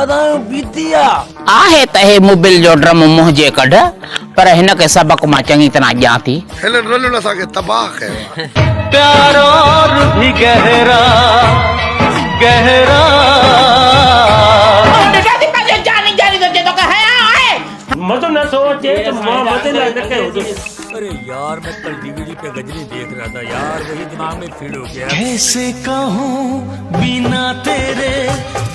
बादाम पीती आहे त हे मोबिल जो ड्रम मुंह जे कढ पर हिन के सबक मां चङी तरह ॼां थी हिन रलुन असांखे तबाह कयो प्यार और भी गहरा गहरा मत न सोचे मत न कहो। अरे यार मैं कल डीवीडी पे गजनी देख रहा था यार, वही दिमाग में फीड हो गया। कैसे कहूँ बिना तेरे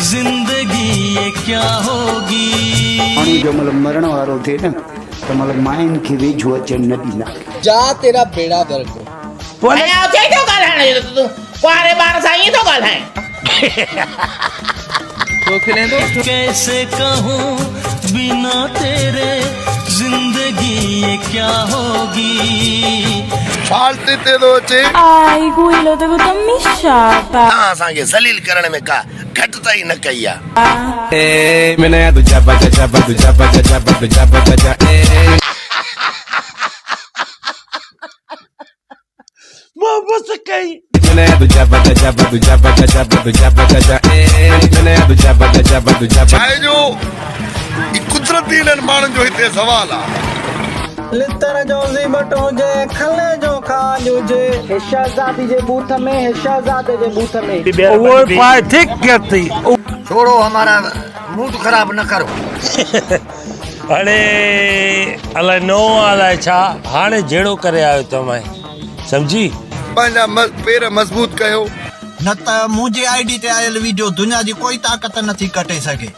जिंदगी ये क्या होगी। जो मतलब मरण वारो थे न तो मतलब माइन की वेझो अचन न ॾींदा। जा तेरा बेड़ा गर्क कैसे कहूँ बिना तेरे जिंदगी ये क्या होगी। फालते ते दो अचे Ai, Guido, devo tammisciata. असांखे ज़लील करण में का घटिताई न कई आहे मोहब्बत कई छाए जो कुदरती इन्हनि माण्हुनि जो हिते सवाल आहे लितर जो ज़ीबट हुजे खले जो खाज हुजे शहज़ादी जे बूथ में शहज़ादे जे बूथ में वो पाए ठीक कहती छोड़ो हमारा मूड खराब न करो अरे अलाए नो अलाए छा हाणे जहिड़ो करे आयो तव्हां समझी पंहिंजा पेर मज़बूत कयो न त मुंहिंजी आईडी ते आयल वीडियो दुनिया जी कोई ताक़त नथी कटे सघे।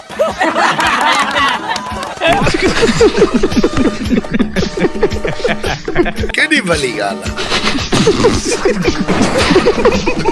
केॾी भली ॻाल्हि आहे